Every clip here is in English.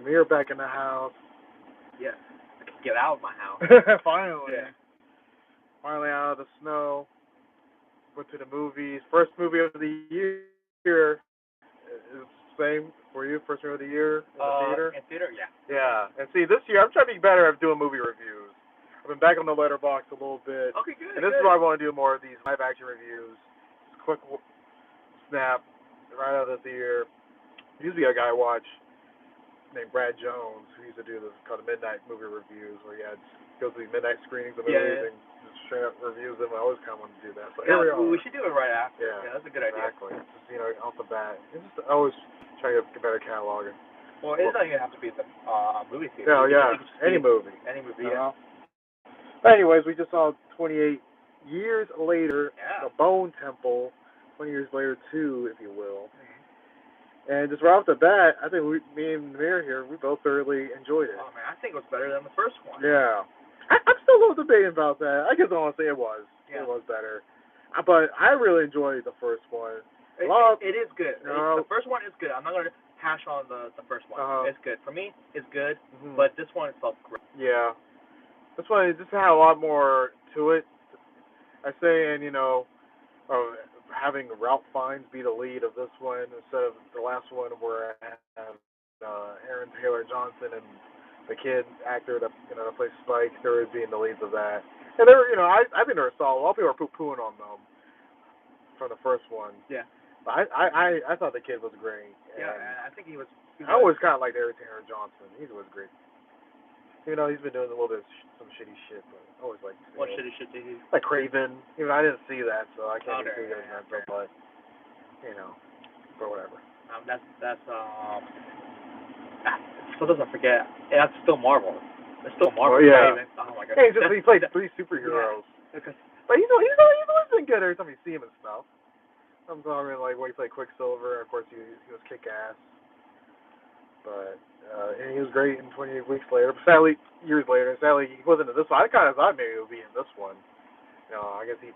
Amir back in the house. Yes. I can get out of my house. Finally. Yeah. Finally out of the snow. Went to the movies. First movie of the year. Is same for you? First movie of the year in the theater? In theater, yeah. Yeah. And see, this year I'm trying to be better at doing movie reviews. I've been back on the Letterboxd a little bit. Okay, good. And this is why I want to do more of these live action reviews. Just quick snap right out of the theater. Usually a guy I watch named Brad Jones who used to do this called the Midnight Movie Reviews, where he goes to the midnight screenings of movies and just straight up reviews them. I always kind of want to do that. So here we are. We should do it right after. Yeah, that's a good idea. Exactly. Just off the bat. It's just I always try to get better cataloging. Well, it doesn't even have to be the movie theater. No, any movie. Any movie. Yeah. But anyways, we just saw 28 years later, The Bone Temple. 20 years later, 2, if you will. And just right off the bat, I think me and Amir here, we both thoroughly enjoyed it. Oh, man, I think it was better than the first one. Yeah. I'm still a little debating about that. I guess I want to say it was. Yeah. It was better. But I really enjoyed the first one. It is good. The first one is good. I'm not going to hash on the first one. It's good. For me, it's good. But this one felt great. Yeah. This one just had a lot more to it. I say, and having Ralph Fiennes be the lead of this one instead of the last one where I had Aaron Taylor Johnson and the kid actor that plays Spike, they were being the leads of that. And they were, I think they were solid. A lot of people were poo-pooing on them from the first one. Yeah. But I thought the kid was great. Yeah, I think he was. I always kind of liked Aaron Taylor Johnson. He was great. He's been doing a little bit of some shitty shit, but I always liked him. What shitty shit did he? Like Craven. I didn't see that, so I can't do that. But but whatever. That's so doesn't forget. That's still Marvel. It's still Marvel. Oh, yeah. Oh my god. Hey, he played 3 superheroes. Yeah. But he's always been good every time you see him and stuff. I'm talking like when he played Quicksilver. Of course, he was kick-ass. But and he was great in 28 Weeks Later. But sadly, years later, he wasn't in this one. I kind of thought maybe he would be in this one. I guess he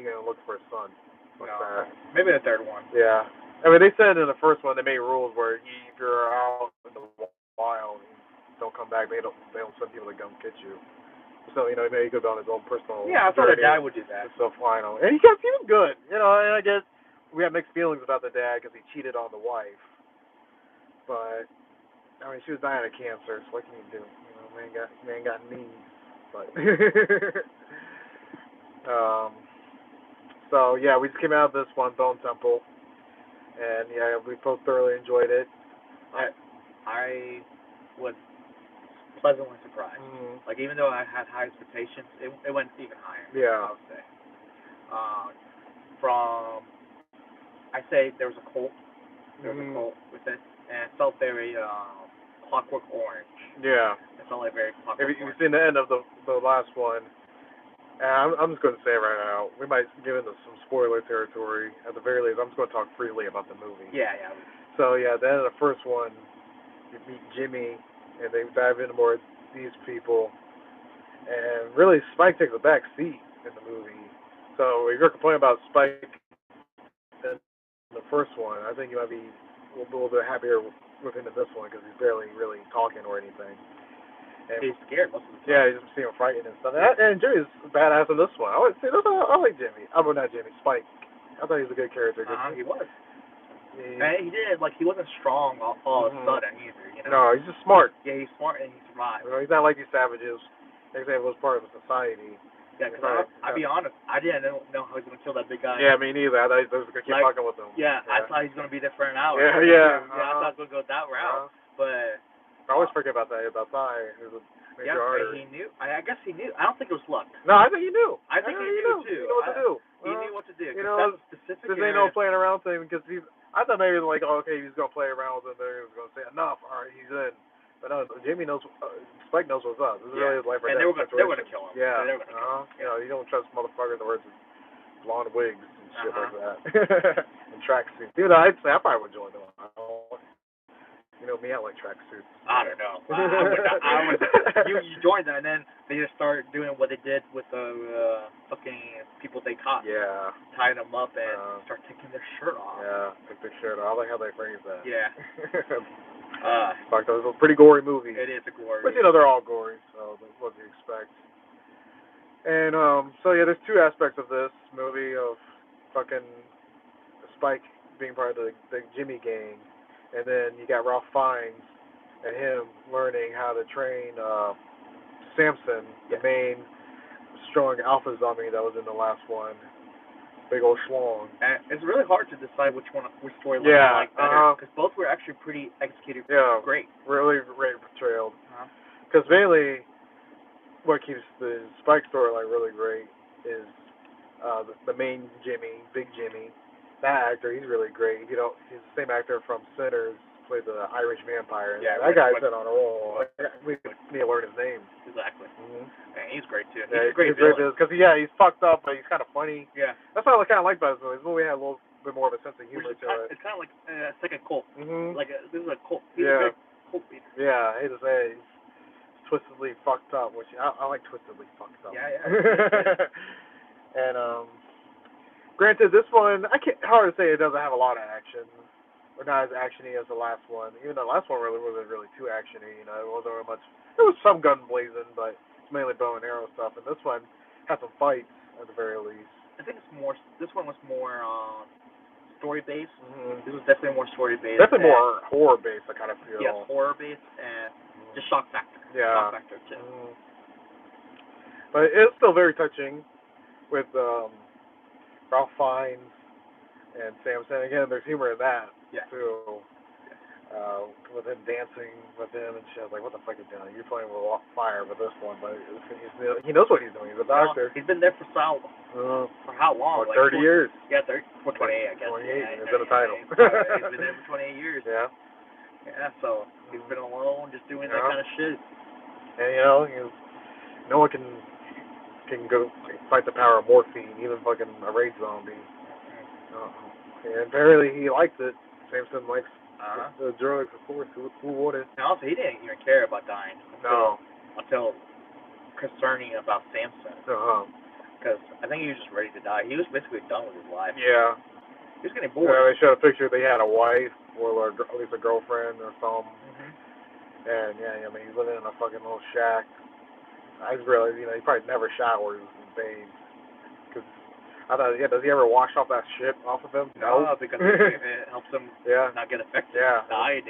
gonna look for his son. Maybe the third one. Yeah. I mean, they said in the first one they made rules where if you're out in the wild, don't come back. They don't send people to come get you. So maybe he could be on his own personal. Yeah, I thought the dad would do that. So final, and he was good. And I guess we have mixed feelings about the dad because he cheated on the wife. But I mean, she was dying of cancer, so what can you do? Man got knees. But so yeah, we just came out of this one, Bone Temple, and yeah, we both thoroughly enjoyed it. I was pleasantly surprised. Like, even though I had high expectations, it went even higher. Yeah. I would say. I say there was a cult. There was a cult with it, and it felt very Clockwork Orange. Yeah. It felt like very Clockwork Orange. You've seen the end of the last one. And I'm just going to say it right now, we might get into some spoiler territory. At the very least, I'm just going to talk freely about the movie. Yeah. So, yeah, at the end of the first one, you meet Jimmy, and they dive into more of these people. And really, Spike takes a back seat in the movie. So, if you're complaining about Spike in the first one, I think you might be a little bit happier with him in this one, because he's barely really talking or anything. And he's scared most of the time. Yeah, you just see him fighting and stuff. And Jimmy's badass in this one. I like Jimmy. I mean, not Jimmy, Spike. I thought he was a good character. He was. And he did, he wasn't strong all of a sudden either, No, he's just smart. Yeah, he's smart and he survived. He's not like these savages. They say he was part of the society. Yeah, because I'll be honest, I didn't know how he was going to kill that big guy. Yeah, me neither. I thought he was going to keep fucking with him. Yeah, I thought he was going to be there for an hour. Yeah. I thought he was going to go that route. But I always forget about that, about Ty, who's a major artery. He knew. I guess he knew. I don't think it was luck. No, I think he knew. I think he knew, too. He knew what to do. He knew what to do. This ain't no playing around thing, because I thought maybe like, okay, he's going to play around with him, and he was going to say, enough, all right, he's in. But no, Jimmy knows, Spike knows what's up. This is really his life or death. And they were going to kill him. Yeah. They were going to kill him. You don't trust motherfuckers that wear blonde wigs and shit like that. And tracksuits. Even though I'd say I probably would join them. Me, I like tracksuits. I don't know. You joined them, and then they just started doing what they did with the fucking people they caught. Yeah. Tying them up and start taking their shirt off. Yeah, take their shirt off. I like how they phrase that. Yeah. Fucked up. It was a pretty gory movie. It is a gory. But, you know, they're all gory, so what do you expect? And, so, yeah, there's two aspects of this movie of fucking Spike being part of the Jimmy gang, and then you got Ralph Fiennes and him learning how to train Samson, the main strong alpha zombie that was in the last one. Big old schlong. And it's really hard to decide which storyline I like better, because both were actually pretty executed. Great. Really great portrayal. Because mainly, what keeps the Spike storyline really great is the main Jimmy, Big Jimmy. That actor, he's really great. You know, he's the same actor from Sinners, played the Irish vampire. Yeah, that guy's been on a roll. We need to learn his name. Exactly. And he's great too. Yeah, he's a great villain. because he's fucked up, but he's kind of funny. Yeah. That's what I kind of like about this movie. This movie had a little bit more of a sense of humor to it. It's kind of like it's like a cult. Like this is a cult. He's yeah. a great cult leader. Yeah, I hate to say it. He's twistedly fucked up, which I like twistedly fucked up. Yeah. And granted, this one hard to say it doesn't have a lot of action. Or not as actiony as the last one. Even the last one really wasn't really too actiony. You know, it wasn't really much. There was some gun blazing, but it's mainly bow and arrow stuff. And this one had some fights at the very least. I think it's more. This one was more story based. This was definitely more story based. Definitely more horror based. I kind of feel. Yes, horror based and just shock factor. Yeah. Shock factor too. But it's still very touching with Ralph Fiennes and Samson. Again, there's humor in that. Yeah. Too. With him dancing with him and shit. I was like, what the fuck are you doing? You're playing with fire with this one, but he knows what he's doing. He's a doctor. He's been there for for how long? Like 30 years. Yeah, 28, I guess. 28, he's got a title. He's been there for 28 years. Yeah. Yeah, so he's been alone, just doing that kind of shit. And, you know, no one can go fight the power of morphine, even fucking a rage zombie. And apparently he likes it. Samson likes the drugs, of course. Who wouldn't? And also, he didn't even care about dying until concerning about Samson. Because I think he was just ready to die. He was basically done with his life. Yeah. He was getting bored. Yeah, they showed a picture. They had a wife or at least a girlfriend or something. And yeah, I mean, he's living in a fucking little shack. I just realized, you know, he probably never showers and bathes. Cause I thought, does he ever wash off that shit off of him? No, because it helps him not get affected. Yeah. Died.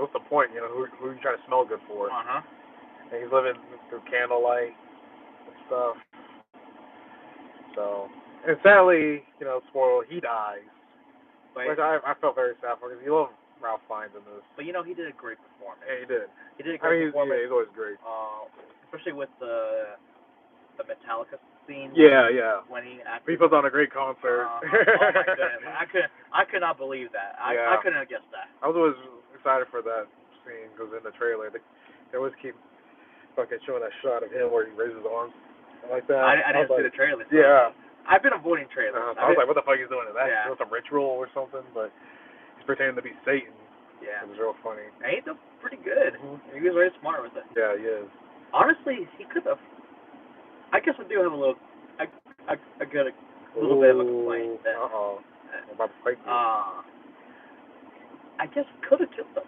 What's the point? You know, who are you trying to smell good for? And he's living through candlelight and stuff. So, and sadly, you know, spoil, he dies. Which I felt very sad for because you love Ralph Fiennes in this. But you know, he did a great performance. Yeah, he did. He did a great performance. He's always great. Especially with the Metallica scene. Yeah. When he put on a great concert. Oh my goodness! I could not believe that. I couldn't have guessed that. I was always excited for that scene because in the trailer they always keep fucking showing that shot of him where he raises his arms like that. I didn't see the trailer. So yeah. I've been avoiding trailers. I was like, what the fuck is he doing to that? Yeah. Doing some ritual or something, but he's pretending to be Satan. Yeah. It was real funny. And he did pretty good. He was very smart with it. Yeah, he is. Honestly, he could have. I guess I do have a little bit of a complaint. I'm about to fight you. I guess he could have killed him.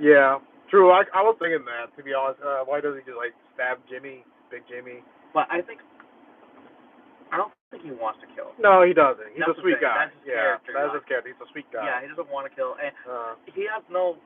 Yeah, true. I was thinking that, to be honest. Why doesn't he just, like, stab Jimmy, Big Jimmy? But I don't think he wants to kill him. No, he doesn't. He's That's a sweet guy. That's his character. That's his character. He's a sweet guy. Yeah, he doesn't want to kill. And he has no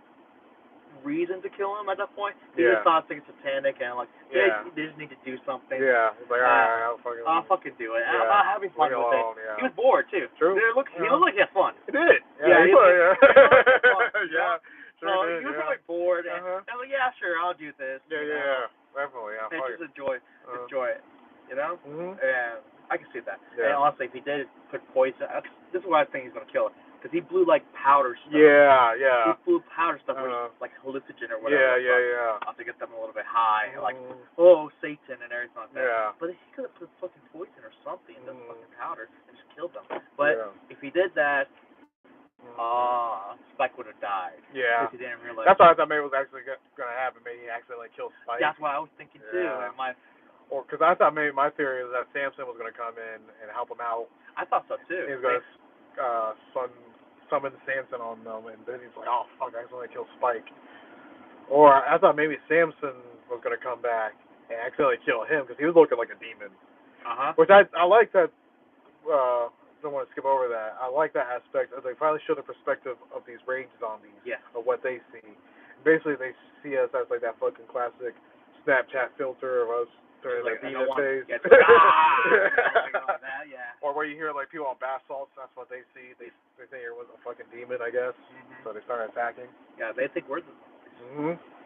reason to kill him at that point. He just thought it's satanic and like, they just need to do something. Yeah, he's like, alright, I'll fucking do it. Yeah. I'm having fun with it. Yeah. He was bored too. True. He looked like he had fun. He did. Yeah, he looked fun. Yeah. So he was probably bored and I was like, yeah, sure, I'll do this. Yeah. Definitely. Yeah. And just enjoy it. You know? And I can see that. Yeah. And honestly, if he did put poison, this is why I think he's gonna kill it. Because he blew like powder stuff. Yeah. He blew powder stuff, which is like hallucinogen or whatever. Yeah. To get them a little bit high, like Satan and everything like that. Yeah. But he could have put fucking poison or something in the fucking powder and just killed them. But if he did that, Spike would have died. Yeah. Because he didn't realize. That's what I thought maybe was actually gonna happen. Maybe he accidentally killed Spike. That's what I was thinking too. Yeah. And because I thought maybe my theory is that Samson was gonna come in and help him out. I thought so too. He was gonna summons Samson on them, and then he's like, oh fuck, I accidentally killed Spike. Or I thought maybe Samson was gonna come back and accidentally kill him because he was looking like a demon. Which I like that. Don't want to skip over that. I like that aspect. They finally show the perspective of these rage zombies. Yeah. Of what they see. Basically, they see us as like that fucking classic Snapchat filter of us turning like a demon face. Yeah. Or where you hear like people on bath salts, that's what they see. They think it was a fucking demon, I guess. So they start attacking. Yeah, they think we're the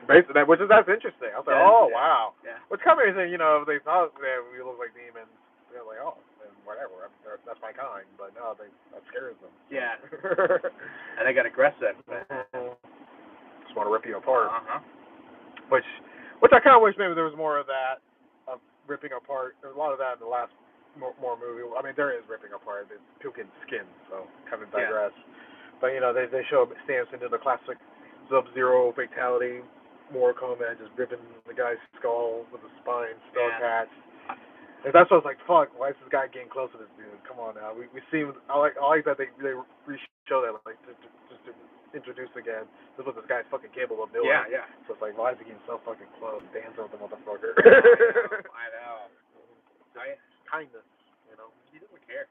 Basically, that's interesting. I was like, oh wow. Yeah. Which kind of makes me, if they thought that we look like demons, they're like, oh, then whatever. That's my kind. But no, that scares them. Yeah. And they got aggressive. Just want to rip you apart. Which I kind of wish maybe there was more of that, of ripping apart. There's a lot of that in the last more movie. I mean, there is ripping apart. It's puking skin, so kind of digress. Yeah. But they show Samson in the classic Sub-Zero fatality, Mortal Kombat, just ripping the guy's skull with the spine still attached. And that's what I was like, fuck, why is this guy getting close to this dude? Come on now. We see him. I like that they re-show that, like, just to introduce again. This is what this guy's fucking capable of doing. Yeah. So it's like, why is he getting so fucking close? Dance with the motherfucker. I know. Kindness, He doesn't care.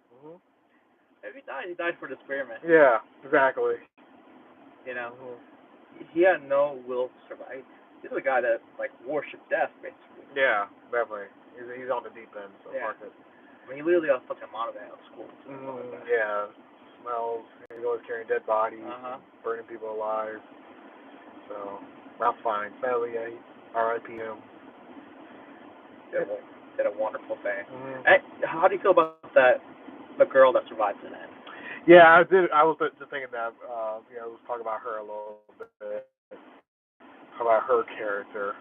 If he died for the experiment. Yeah, exactly. He had no will to survive. He's a guy that, like, worshipped death, basically. Yeah, definitely. He's on the deep end, so fuck it. I mean, he literally got fucking monoed out of school. Yeah, smells. He's always carrying dead bodies, burning people alive. So, Ralph Fiennes, sadly, R.I.P. him. Did a wonderful thing. Hey, how do you feel about the girl that survived in it? Yeah, I did. I was just thinking that. Let's talk about her a little bit. About her character.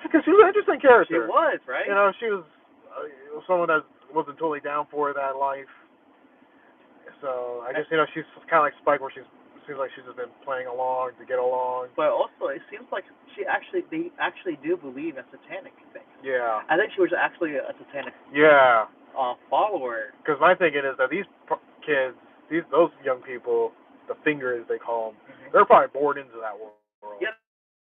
Because she was an interesting character. She was, right? She was someone that wasn't totally down for that life. So I guess she's kind of like Spike, where seems like she's just been playing along to get along. But also, it seems like they actually do believe in satanic things. Yeah. I think she was actually a satanic. Yeah. Follower. Because my thinking is that these kids, those young people, the fingers they call them, they're probably born into that world. Yeah.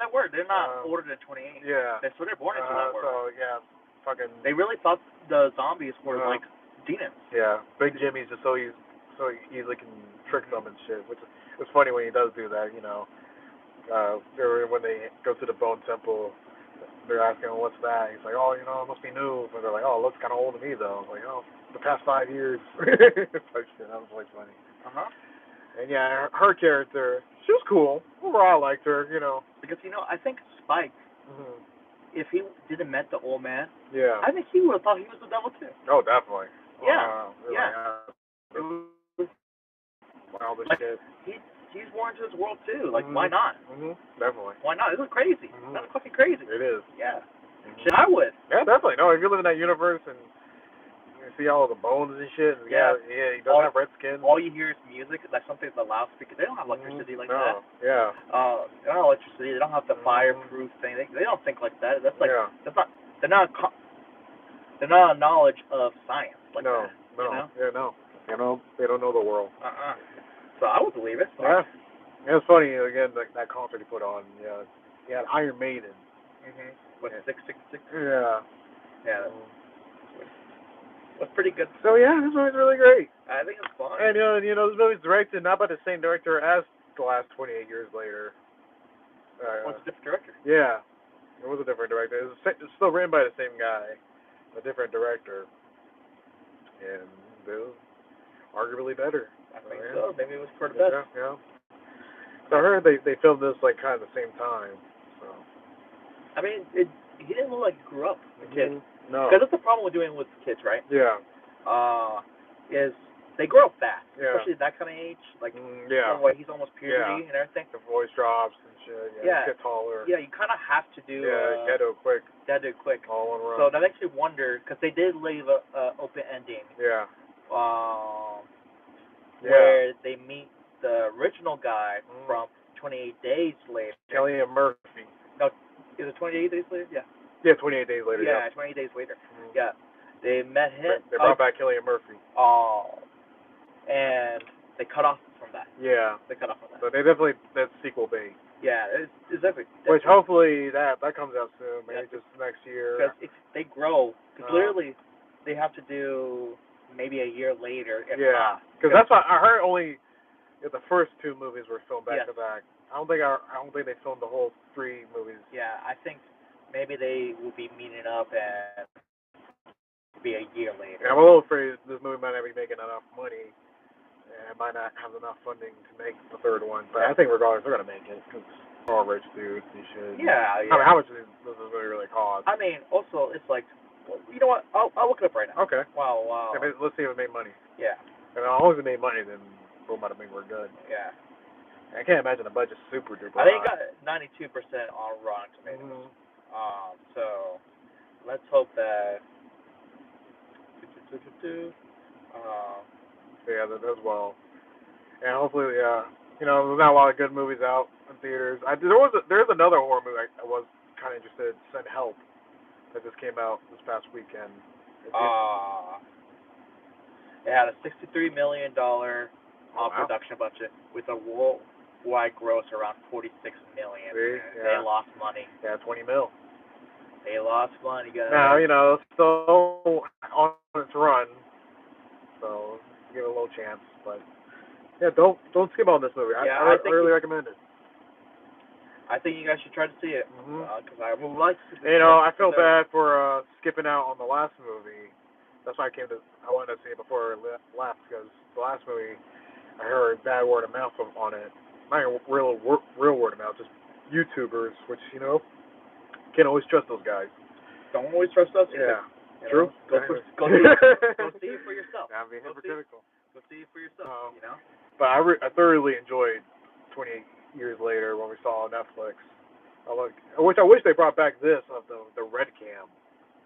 That word. They're not older than 28. Yeah. So they're born into that world. So yeah, fucking. They really thought the zombies were like demons. Yeah. Big Jimmy's just so easily can trick them and shit. Which is funny when he does do that. When they go to the Bone Temple, they're asking him what's that. He's like, oh, it must be new. But they're like, oh, it looks kind of old to me though. I was like, oh, the past 5 years. Type shit. That was really funny. And yeah, her character, she was cool. Overall, I liked her, Because, I think Spike, if he didn't met the old man, I think he would have thought he was the devil too. Oh, definitely. Yeah. All this shit. He's born into this world too. Like, why not? Definitely. Why not? This is crazy. That's fucking crazy. It is. Yeah. Shit, I would. Yeah, definitely. No, if you live in that universe and you see all the bones and shit, he doesn't have red skin. All you hear is music. Like something's the loudspeaker. They don't have electricity like that. Yeah. They don't have electricity. They don't have the fireproof thing. They don't think like that. That's like that's not. They're not a knowledge of science like that. No. Yeah, no. They don't know the world. So I would believe it. So. Yeah. It's funny again that concert he put on. Yeah. He had Iron Maiden. With 666. Yeah. Yeah. That's pretty good. So yeah, this movie's really great. I think it's fun. And this movie's directed not by the same director as The Last 28 Years Later. It's a different director. Yeah, it was a different director. It's still written by the same guy, a different director, and it was arguably better. I think so. Maybe it was for the best. Yeah. So I heard they filmed this like kind of the same time. So. I mean, he didn't look like he grew up, the kid. No. Because that's the problem with doing with kids, right? Yeah. Is they grow up fast, especially at that kind of age. Like, he's almost puberty and everything. The voice drops and shit. Yeah. Get taller. Yeah, you kind of have to do. Gotta do it quick. All in one run. So that makes me wonder, because they did leave a open ending. Yeah. Where they meet the original guy from 28 Days Later. Cillian Murphy. No, is it 28 Days Later? Yeah. Yeah, 28 Days Later. Yeah, 28 Days Later. Yeah. They met him. They brought back Cillian Murphy. And they cut off from that. Yeah. They cut off on that. So they definitely that's sequel bait. Yeah, it's definitely. Which hopefully that comes out soon, maybe just next year. Because if they grow, because literally they have to do maybe a year later. Yeah. Because that's what I heard. Only the first 2 movies were filmed back to back. I don't think they filmed the whole 3 movies. Yeah, I think maybe they will be meeting up and be a year later. Yeah, I'm a little afraid this movie might not be making enough money. And might not have enough funding to make the 3rd one, but I think regardless they're gonna make it because they're all rich dudes. They should. Yeah. I mean, how much does this movie really cost? I mean, also it's like, well, you know what? I'll look it up right now. Okay. Wow. Yeah, let's see if it made money. Yeah. And as long as it made money, then we'll might have we're good. Yeah. I can't imagine the budget's super duper. I think it got 92% on Rotten Tomatoes. So let's hope that. Yeah, that as well. And hopefully, you know, there's not a lot of good movies out in theaters. There's another horror movie I was kind of interested in, Send Help, that just came out this past weekend. It had a $63 million production budget with a worldwide gross around $46 million. They lost money. Yeah, 20 mil. They lost money, guys. Now, you know, still on its run, so give it a little chance. But yeah, don't skip on this movie. I really recommend it. I think you guys should try to see it because I would like to. You know, I feel bad for skipping out on the last movie. That's why I wanted to see it before I left, because the last movie I heard bad word of mouth on it. Not real word of mouth, just YouTubers, which, you know, can't always trust those guys. Don't always trust us. Yeah. True. Go see it for yourself. I'm being hypocritical. Go see it for yourself. You know. But I thoroughly enjoyed 28 years later when we saw on Netflix. I wish they brought back this of the red cam.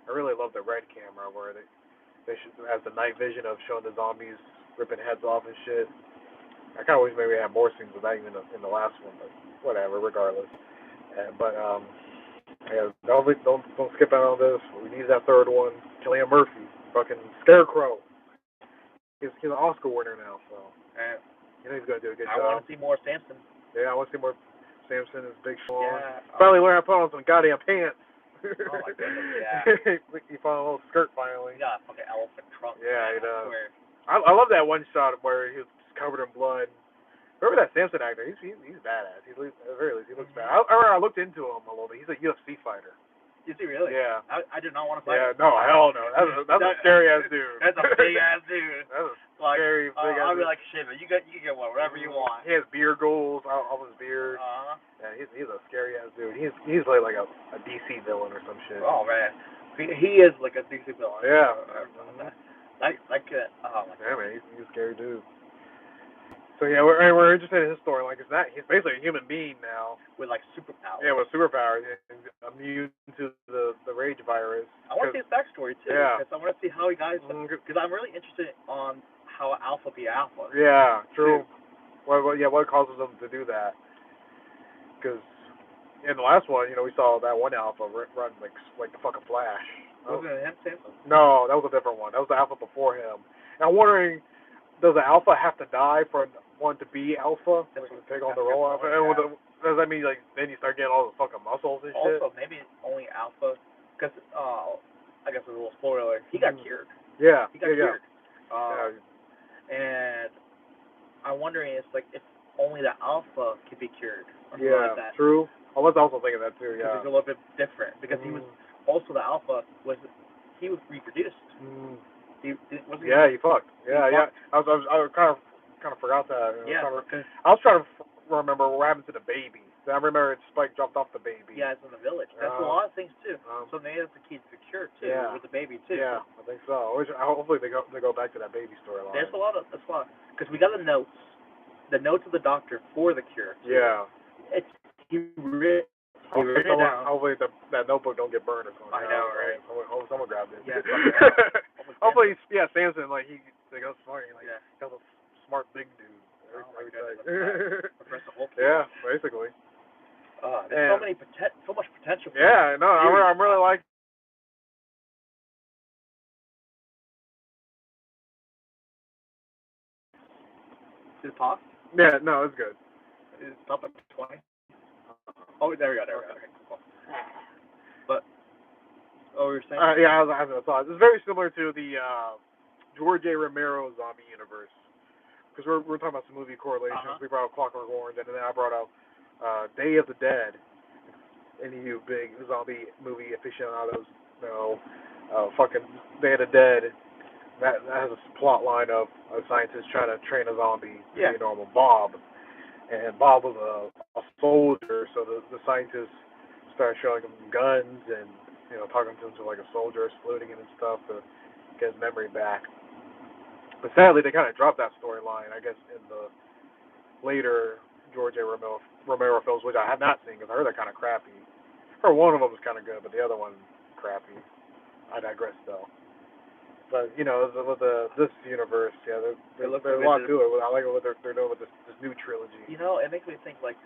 I really love the red camera where they should have the night vision of showing the zombies ripping heads off and shit. I kind of wish maybe we had more scenes of that even in the last one, but whatever. Regardless. Yeah, don't skip out on this. We need that 3rd one. Cillian Murphy, fucking Scarecrow. He's an Oscar winner now, so you know he's gonna do a good job. I want to see more Samson. Yeah, I want to see more Samson and Big Sean. Yeah. Finally learn how to put on some goddamn pants. Oh my goodness, yeah. He found a little skirt finally. He got a fucking elephant trunk. Yeah, he does. I love that one shot where he was covered in blood. Remember that Samson actor? He's badass. At the very least, he looks bad. I looked into him a little bit. He's a UFC fighter. Is he really? Yeah. I did not want to fight him. Yeah, no, hell no. That's a scary ass dude. That's a big ass dude. That's a scary big ass dude. I'll be like, shit, man, you get whatever you want. He has beard goals off his beard. Yeah, he's a scary ass dude. He's like a DC villain or some shit. Oh man, he is like a DC villain. Yeah. Oh my God. Yeah, man, he's a scary dude. So yeah, we're interested in his story. Like, he's basically a human being now with like superpowers. Yeah, with superpowers, immune to the rage virus. I want to see his backstory too. Yeah. Because I want to see how he got. Because I'm really interested on how Alpha be Alpha. Yeah, true. What causes him to do that? Because in the last one, you know, we saw that one Alpha run like the fucking Flash. Wasn't it him, Samson? No, that was a different one. That was the Alpha before him. And I'm wondering, does the Alpha have to die for one to be Alpha? To take on the role of it? And does that mean, like, then you start getting all the fucking muscles and shit? Also, maybe only Alpha, because, I guess a little spoiler, he got cured. Yeah. He got cured. And I'm wondering, it's like, if only the Alpha could be cured. Or something like that. True. I was also thinking that, too, yeah. Because he's a little bit different. Because he was, also the Alpha, he was reproduced. He fucked. Yeah. I kind of forgot that. Yeah. I was trying to remember what happened to the baby. I remember Spike dropped off the baby. Yeah, it's in the village. That's a lot of things too. So maybe that's the key to the cure too, with the baby too. Yeah, I think so. Hopefully they go back to that baby storyline. There's a lot because we got the notes of the doctor for the cure. Too. Yeah. Hopefully that notebook don't get burned or something. I know, right? Hopefully someone grabbed it. Yeah. Hopefully, Samson, like they go smart. Like, he's a smart big dude. Every day. Yeah, basically. There's so much potential. Yeah, no, I'm really like. Did it pause? Yeah, no, it's good. It's up at 20. Oh, there we go. Okay, cool. But, you were saying? Yeah, I thought it's very similar to the George A. Romero zombie universe. Because we're talking about some movie correlations. We brought out Clockwork Orange, and then I brought out Day of the Dead. Any of you big zombie movie aficionados know, fucking Day of the Dead. That has a plot line of a scientist trying to train a zombie to be normal, Bob. And Bob was a soldier, so the scientist started showing him guns and talking to him like a soldier, saluting him and stuff to get his memory back. But sadly, they kind of dropped that storyline, I guess, in the later George A. Romero films, which I have not seen because I heard they're kind of crappy. I heard one of them was kind of good, but the other one crappy. I digress, though. But with this universe, there's a lot to it. I like what they're doing with this new trilogy. It makes me think like,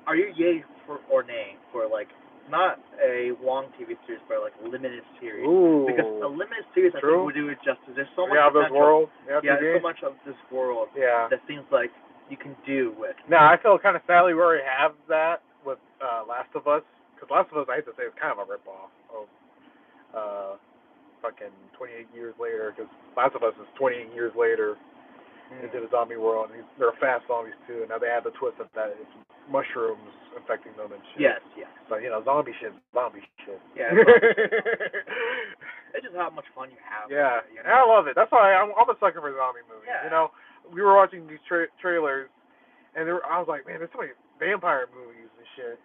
are you yay or nay for like not a long TV series, but like a limited series? Ooh. Because a limited series, I think, would do it justice. There's so much this world. there's so much of this world that seems like you can do with. Now, I feel kind of sadly we already have that with Last of Us, because Last of Us, I hate to say, is kind of a ripoff of fucking 28 years later, because Last of Us is 28 years later into the zombie world, and they're fast zombies too, and now they add the twist of that it's mushrooms infecting them and shit. Yes. But, zombie shit. Yeah. It's just how much fun you have. Yeah, and I love it. That's why I'm a sucker for zombie movies. Yeah. We were watching these trailers, and I was like, man, there's so many vampire movies and shit.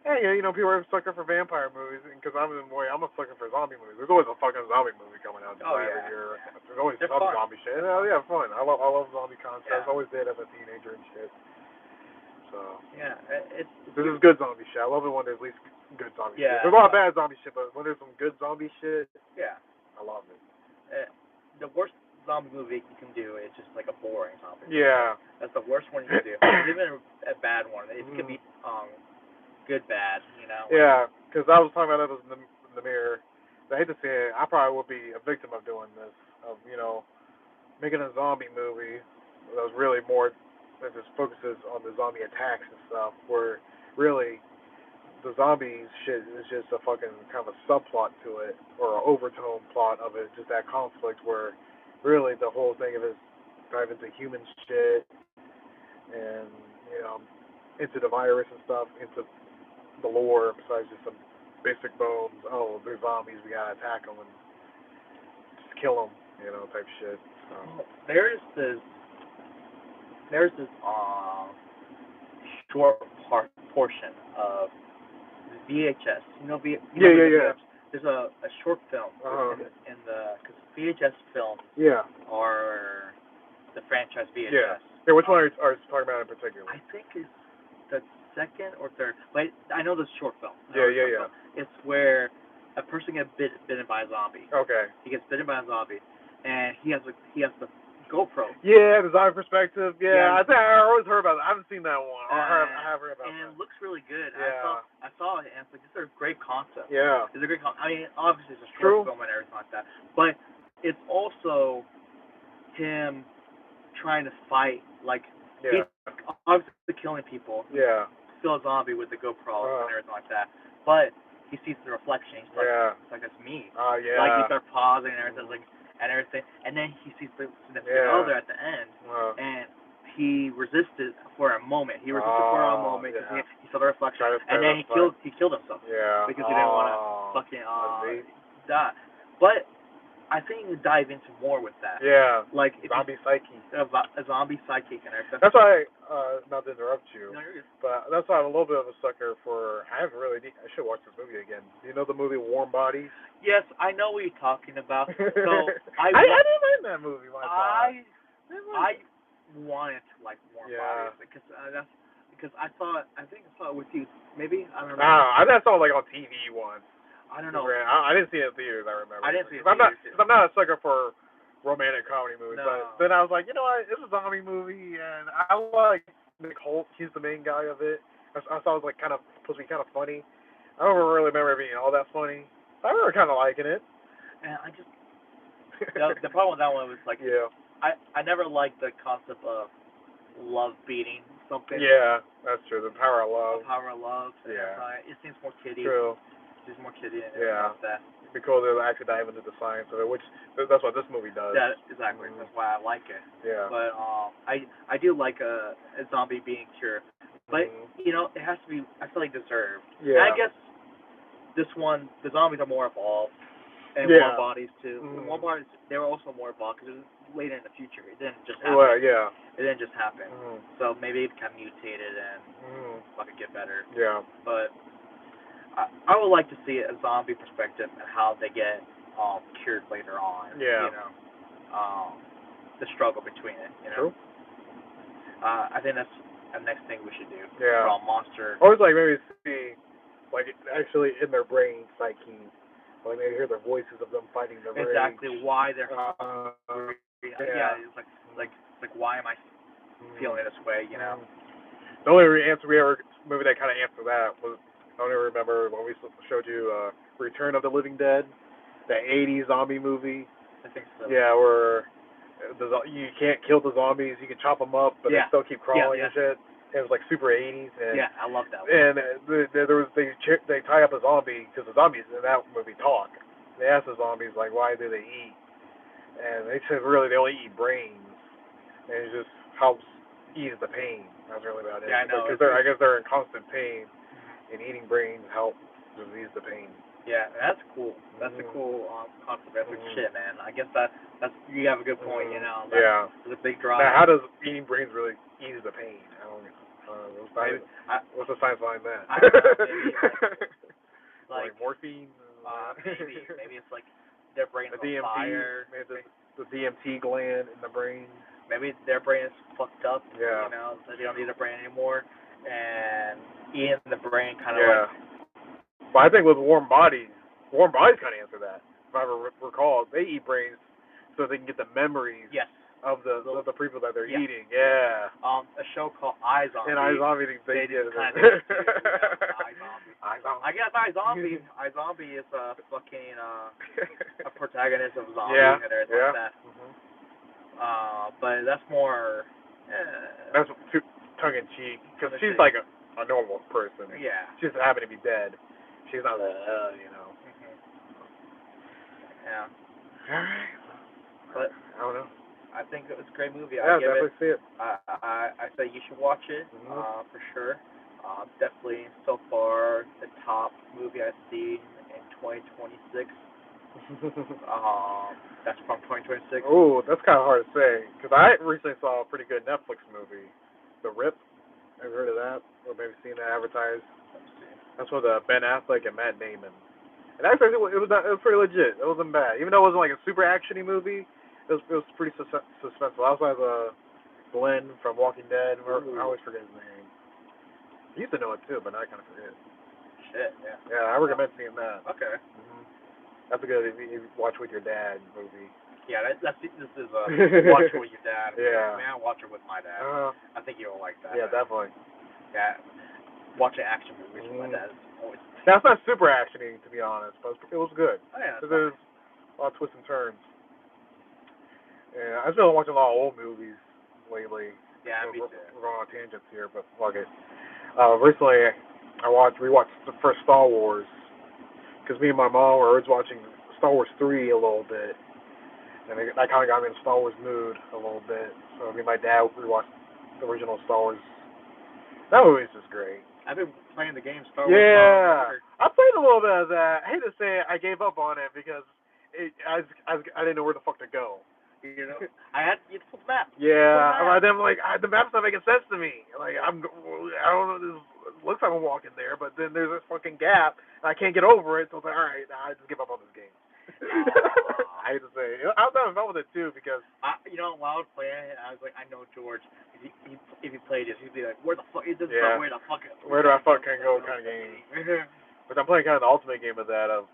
Yeah, people are a sucker for vampire movies, because I'm a sucker for zombie movies. There's always a fucking zombie movie coming out every year. There's always some zombie shit. Fun. I love zombie concepts. Always did as a teenager and shit. So yeah, this is good zombie shit. I love it when there's at least good zombie shit. There's a lot of bad zombie shit, but when there's some good zombie shit, I love it. The worst zombie movie you can do is just like a boring zombie movie. Yeah. That's the worst one you can do. Even a bad one, it can be good, bad, Yeah, because I was talking about that in the mirror. I hate to say it, I probably would be a victim of doing this, of, making a zombie movie that was really more, that just focuses on the zombie attacks and stuff, where really the zombies shit is just a fucking kind of a subplot to it, or an overtone plot of it, just that conflict where really the whole thing of it is dive into human shit and, into the virus and stuff, into the lore besides just some basic bones. Oh, they're zombies, we gotta attack them and just kill them, type shit. So. There's this short portion of VHS. Yeah. There's a short film in the because VHS films are the franchise VHS. Yeah, which one are you talking about in particular? I think it's the second or third. But I know this short film. Yeah. It's where a person gets bitten by a zombie. Okay. He gets bitten by a zombie, and he has the GoPro. Yeah, the zombie perspective. Yeah, I think I always heard about it. I haven't seen that one. I have heard about it. And it looks really good. Yeah. I saw it, and it's like, this is a great concept. Yeah. It's a great concept. I mean, obviously it's a short film and everything like that, but it's also him trying to fight, like, he's obviously killing people. Yeah. Still a zombie with the GoPro and everything like that, but he sees the reflection. He's like, it's like, that's me. Yeah. Like, he starts pausing and everything, and then he sees the significant other at the end, and he resisted for a moment. He because he saw the reflection, and then he killed himself. Yeah. Because he didn't want to fucking die. But I think you dive into more with that. Yeah. Like zombie psyche. A zombie psychic and everything. That's why, not to interrupt you, no, you're good. but that's why I'm a little bit of a sucker for. I should watch this movie again. Do you know the movie Warm Bodies? Yes, I know what you're talking about. So I didn't like that movie. I wanted to like Warm Bodies because I think I saw it with you. Maybe I don't know. I saw it like on TV once. I don't know. I didn't see it in theaters. I remember. I didn't see it. I'm not a sucker for romantic comedy movies. No. But then I was like, it's a zombie movie, and I like Nick Holt. He's the main guy of it. I thought it was like kind of supposed to be kind of funny. I don't really remember it being all that funny. I remember kind of liking it. And I just the problem with that one was like, I never liked the concept of love beating something. Yeah, that's true. The power of love. The power of love. Yeah. It seems more kiddie. True. It seems more kiddie. Yeah. About that. Because they're actually dive into the science of it, which that's what this movie does. Yeah, exactly. That's why I like it. Yeah. But I do like a zombie being cured, but you know, it has to be. I feel like deserved. Yeah. And I guess this one, the zombies are more evolved, and warm bodies too. Warm bodies, they were also more evolved because it was later in the future. It didn't just happen. Well, yeah. It didn't just happen. So maybe it kind of mutated and fucking get better. Yeah. But I would like to see a zombie perspective and how they get cured later on. Yeah. You know, the struggle between it. You know. True. I think that's the next thing we should do. Yeah. For all monster. Or like maybe see, like actually in their brain psyche, like maybe hear the voices of them fighting the rage. Exactly why they're. Yeah. It's like why am I feeling this way? You know. The only movie that kind of answered that was, I don't even remember when we showed you Return of the Living Dead, that 80s zombie movie. I think so. Yeah, where you can't kill the zombies, you can chop them up, but they still keep crawling and shit. It was like super 80s. And, yeah, I love that one. And they tie up a zombie, because the zombies in that movie talk. They ask the zombies, like, why do they eat? And they said, really, they only eat brains. And it just helps ease the pain. That's really about it. Yeah, I know. Because I guess they're in constant pain, and eating brains helps ease the pain. Yeah, that's cool. That's a cool concept. That's shit, man. I guess that's you have a good point. You know. There's a big drive. Now, how does eating brains really ease the pain? I don't know. What's the science behind that? I don't know. Maybe like morphine. Maybe it's like their brain is on fire. Maybe the DMT gland in the brain. Maybe their brain is fucked up. Yeah. You know, so they don't need a brain anymore, and eating the brain kind of like. But I think with warm bodies kind of answer that. If I recall, they eat brains so they can get the memories of the people that they're eating. Yeah. A show called iZombie. And iZombie, they did it. kind of iZombie. I guess iZombie is a fucking a protagonist of zombies and everything like that. But that's more. That's too tongue in cheek because she's like a normal person. Yeah. She just happened to be dead. She's not you know. Yeah. Alright. But I don't know. I think it was a great movie. Yeah, definitely see it. I say you should watch it for sure. Definitely so far the top movie I've seen in 2026. That's from 2026. Oh, that's kind of hard to say because I recently saw a pretty good Netflix movie, The Rip. Have you heard of that? Or maybe seen that advertised? That's with Ben Affleck and Matt Damon. And actually, it was pretty legit. It wasn't bad, even though it wasn't like a super actiony movie. It was pretty suspenseful. I also have Glenn from Walking Dead. I always forget his name. I used to know it too, but now I kind of forget. Shit, yeah. Yeah, I recommend seeing that. Okay. That's a good if you watch with your dad movie. Yeah, this is a watch with your dad. Yeah. I mean, I watch it with my dad. I think you'll like that. Yeah, definitely. Yeah, watching action movies with my dad is always. That's not super actiony, to be honest, but it was good. Oh, yeah. There's a lot of twists and turns. Yeah, I've been watching a lot of old movies lately. Yeah, me too. We're going on tangents here, but fuck it. Recently, I rewatched the first Star Wars because me and my mom were watching Star Wars 3 a little bit, and that kind of got me in the Star Wars mood a little bit. So me and my dad rewatched the original Star Wars. That movie's just great. I've been playing the game Star Wars. Yeah, I played a little bit of that. I hate to say it, I gave up on it because I didn't know where the fuck to go. You know, it's a map. Yeah, I'm like the map's not making sense to me. Like I don't know. This looks like I'm walking there, but then there's this fucking gap, and I can't get over it. So it's like, all right, I just give up on this game. I hate to say it. I was having fun with it too because while I was playing it, I was like, I know George. If he played this, he'd be like, where the fuck is this? Yeah. Where do I fucking go? Kind of game. But I'm playing kind of the ultimate game of that. I've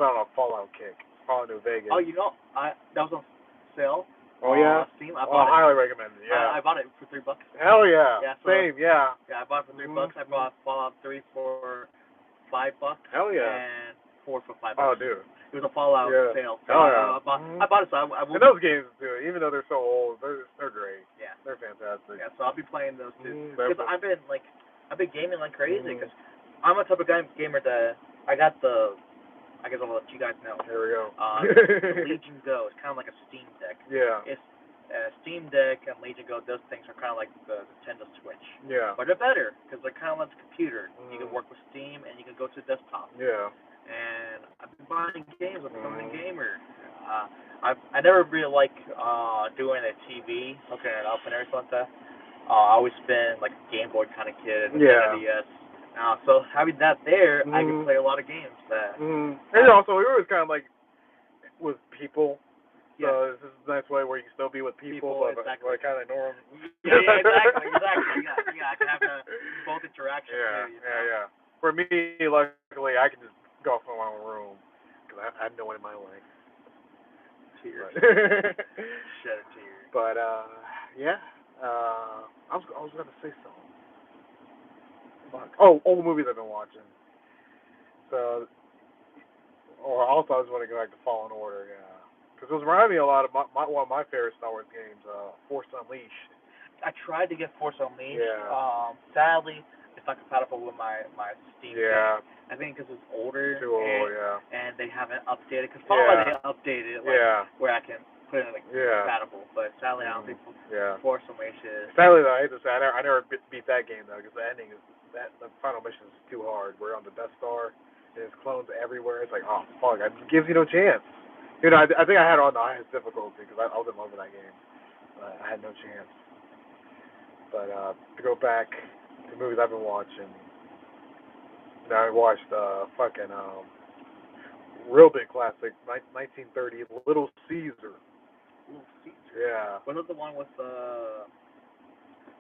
been on a Fallout kick. Fallout New Vegas. Oh, that was on sale. Oh yeah. Steam. I highly recommend it. Yeah. I bought it for $3. Hell yeah. Same. Yeah. Yeah, I bought it for $3. I bought Fallout 3 for $5. Hell yeah. And 4 for $5. Oh dude. It was a Fallout sale. So I bought it. So I will. And those games too, even though they're so old, they're great. Yeah. They're fantastic. Yeah. So I'll be playing those too. Because I've been gaming like crazy. Because I'm a type of gamer that I got the. I guess I'll let you guys know. Here we go. The Legion Go. It's kind of like a Steam Deck. Yeah. It's Steam Deck and Legion Go. Those things are kind of like the Nintendo Switch. Yeah. But they're better because they're kind of like the computer. You can work with Steam and you can go to the desktop. Yeah. And I've been buying games. I'm becoming a gamer. I never really like doing a TV, hooking it up and everything like that. I always been like a Game Boy kind of kid. Yeah. NES. So having that there, I can play a lot of games. And also, we were always kind of like with people. So this is a nice way where you can still be with people but exactly. like kind of normal. Yeah, exactly. Yeah, I can have both interactions too. You know? Yeah. For me, luckily, I can just go off in my own room because I have no one in my life. Cheers. Shed a tear. But yeah. I was gonna say something. Oh, old movies I've been watching. So, or also I just want to go back to Fallen Order, because it was reminding me a lot of one of my favorite Star Wars games, Force Unleashed. I tried to get Force Unleashed. Yeah. Sadly, it's not compatible with my Steam. Yeah. I think because it's older. Too old, and they haven't updated. Because probably they updated it, where I can put it compatible. But sadly, I don't think Force Unleashed is. Sadly, though, I hate to say, I never beat that game though, because the ending is the final mission is too hard. We're on the Death Star, and there's clones everywhere. It's like, oh fuck, it gives you no chance. You know, I think I had it on the highest difficulty because I was in love with that game, but I had no chance. But to go back to movies I've been watching, I watched real big classic, 1930, Little Caesar. Little Caesar. Yeah. Wasn't it the one with